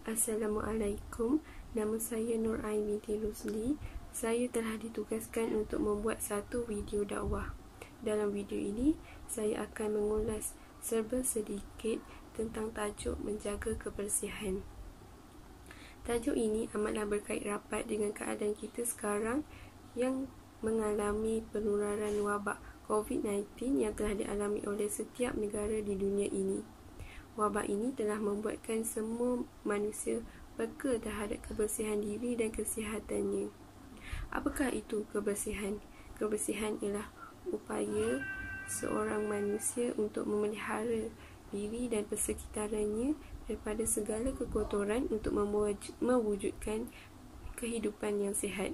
Assalamualaikum, nama saya Nur Ain binti Rusli. Saya telah ditugaskan untuk membuat satu video dakwah. Dalam video ini, saya akan mengulas serba sedikit tentang tajuk menjaga kebersihan. Tajuk ini amatlah berkait rapat dengan keadaan kita sekarang yang mengalami penularan wabak COVID-19 yang telah dialami oleh setiap negara di dunia ini. Wabak ini telah membuatkan semua manusia peka terhadap kebersihan diri dan kesihatannya. Apakah itu kebersihan? Kebersihan ialah upaya seorang manusia untuk memelihara diri dan persekitarannya daripada segala kekotoran untuk mewujudkan kehidupan yang sihat.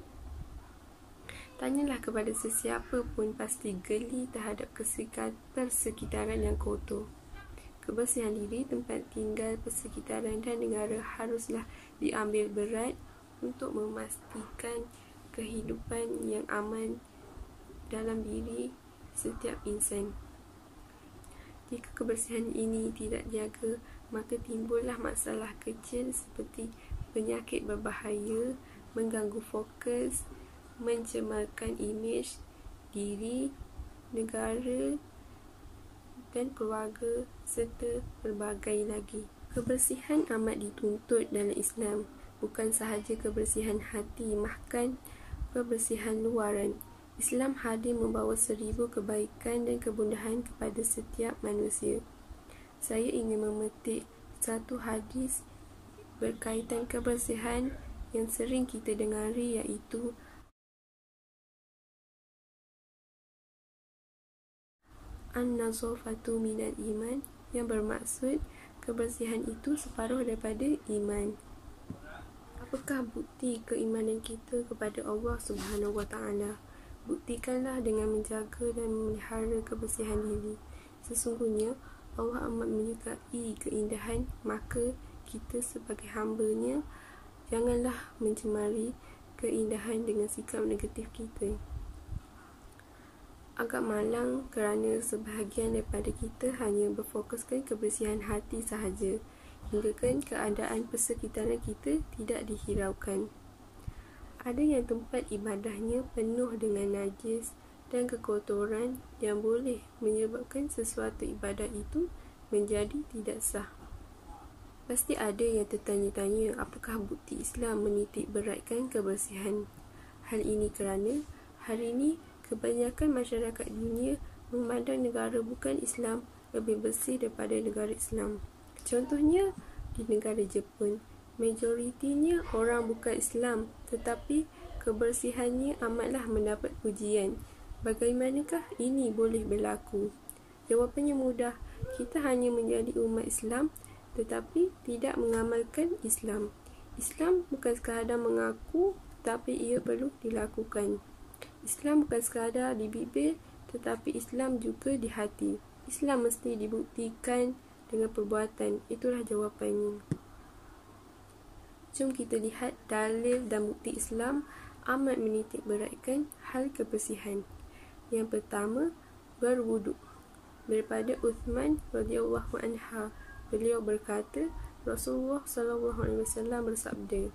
Tanyalah kepada sesiapa pun pasti geli terhadap persekitaran yang kotor. Kebersihan diri, tempat tinggal, persekitaran dan negara haruslah diambil berat untuk memastikan kehidupan yang aman dalam diri setiap insan. Jika kebersihan ini tidak dijaga, maka timbullah masalah kecil seperti penyakit berbahaya, mengganggu fokus, mencemarkan imej diri, negara dan keluarga serta berbagai lagi. Kebersihan amat dituntut dalam Islam, bukan sahaja kebersihan hati, bahkan kebersihan luaran. Islam hadir membawa 1000 kebaikan dan kemudahan kepada setiap manusia. Saya ingin memetik satu hadis berkaitan kebersihan yang sering kita dengari, iaitu An-nazafatu minal iman, yang bermaksud kebersihan itu separuh daripada iman. Apakah bukti keimanan kita kepada Allah Subhanahu Wa Taala? Buktikanlah dengan menjaga dan memelihara kebersihan diri. Sesungguhnya Allah amat menyukai keindahan, maka kita sebagai hamba-Nya janganlah mencemari keindahan dengan sikap negatif kita. Agak malang kerana sebahagian daripada kita hanya berfokuskan kebersihan hati sahaja, hinggakan keadaan persekitaran kita tidak dihiraukan. Ada yang tempat ibadahnya penuh dengan najis dan kekotoran yang boleh menyebabkan sesuatu ibadah itu menjadi tidak sah. Pasti ada yang tertanya-tanya apakah bukti Islam menitik beratkan kebersihan. Hal ini kerana hari ini kebanyakan masyarakat dunia memandang negara bukan Islam lebih bersih daripada negara Islam. Contohnya di negara Jepun, majoritinya orang bukan Islam tetapi kebersihannya amatlah mendapat pujian. Bagaimanakah ini boleh berlaku? Jawapannya mudah, kita hanya menjadi umat Islam tetapi tidak mengamalkan Islam. Islam bukan sekadar mengaku tetapi ia perlu dilakukan. Islam bukan sekadar di bibir, tetapi Islam juga di hati. Islam mesti dibuktikan dengan perbuatan. Itulah jawapannya. Jom kita lihat dalil dan bukti Islam amat menitik beratkan hal kebersihan. Yang pertama, berwuduk. Daripada Uthman radhiyallahu anha, beliau berkata, Rasulullah SAW bersabda,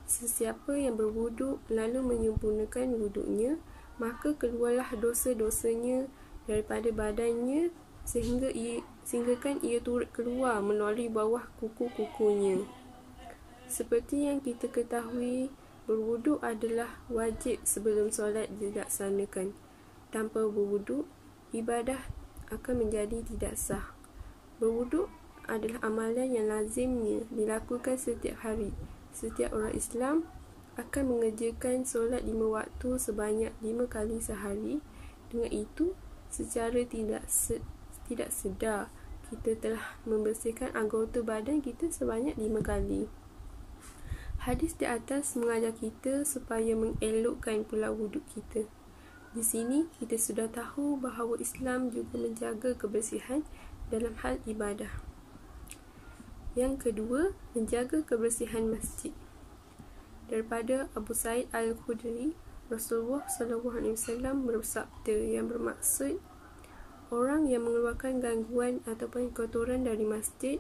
sesiapa yang berwuduk lalu menyempurnakan wuduknya, maka keluarlah dosa-dosanya daripada badannya sehinggakan ia turut keluar melalui bawah kuku-kukunya. Seperti yang kita ketahui, berwuduk adalah wajib sebelum solat dilaksanakan. Tanpa berwuduk, ibadah akan menjadi tidak sah. Berwuduk adalah amalan yang lazimnya dilakukan setiap hari. Setiap orang Islam akan mengerjakan solat 5 waktu sebanyak 5 kali sehari. Dengan itu, secara tidak sedar, kita telah membersihkan anggota badan kita sebanyak 5 kali. Hadis di atas mengajar kita supaya mengelokkan pula wuduk kita. Di sini, kita sudah tahu bahawa Islam juga menjaga kebersihan dalam hal ibadah. Yang kedua, menjaga kebersihan masjid. Daripada Abu Sa'id Al-Khudri, Rasulullah SAW bersabda yang bermaksud, orang yang mengeluarkan gangguan ataupun kotoran dari masjid,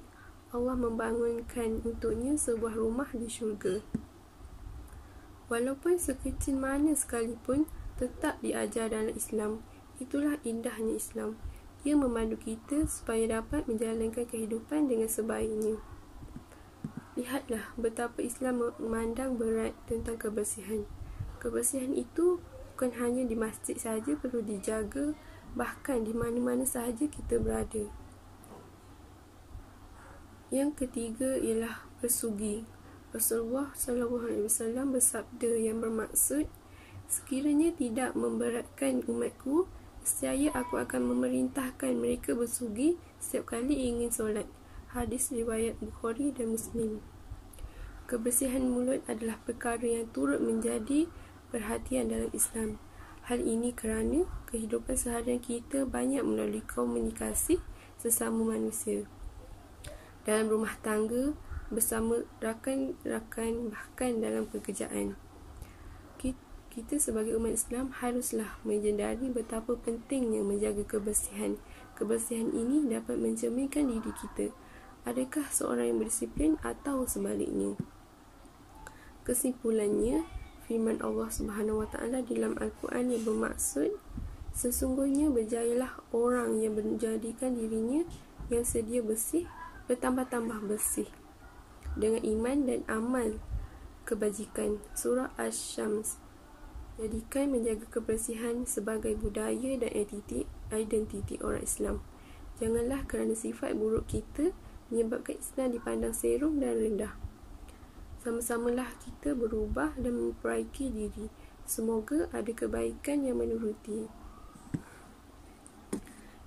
Allah membangunkan untuknya sebuah rumah di syurga. Walaupun sekecil mana sekalipun, tetap diajar dalam Islam. Itulah indahnya Islam. Ia memandu kita supaya dapat menjalankan kehidupan dengan sebaiknya. Lihatlah betapa Islam memandang berat tentang kebersihan. Kebersihan itu bukan hanya di masjid sahaja perlu dijaga, bahkan di mana-mana sahaja kita berada. Yang ketiga ialah bersugi. Rasulullah SAW bersabda yang bermaksud, sekiranya tidak memberatkan umatku, nescaya aku akan memerintahkan mereka bersugi setiap kali ingin solat. Hadis riwayat Bukhari dan Muslim. Kebersihan mulut adalah perkara yang turut menjadi perhatian dalam Islam. Hal ini kerana kehidupan seharian kita banyak melalui komunikasi sesama manusia, dalam rumah tangga, bersama rakan-rakan, bahkan dalam pekerjaan. Kita sebagai umat Islam haruslah menyedari betapa pentingnya menjaga kebersihan. Kebersihan ini dapat mencerminkan diri kita. Adakah seorang yang berdisiplin atau sebaliknya? Kesimpulannya, firman Allah Subhanahu Wa Taala dalam Al-Quran yang bermaksud, sesungguhnya berjayalah orang yang menjadikan dirinya yang sedia bersih bertambah-tambah bersih dengan iman dan amal kebajikan. Surah Asy-Syams. Jadikan menjaga kebersihan sebagai budaya dan identiti orang Islam. Janganlah kerana sifat buruk kita menyebabkan Islam dipandang serong dan rendah. Sama-samalah kita berubah dan memperbaiki diri. Semoga ada kebaikan yang menuruti.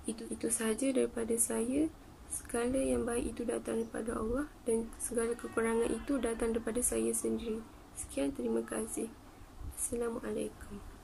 Itu sahaja daripada saya. Segala yang baik itu datang daripada Allah dan segala kekurangan itu datang daripada saya sendiri. Sekian, terima kasih. Assalamualaikum.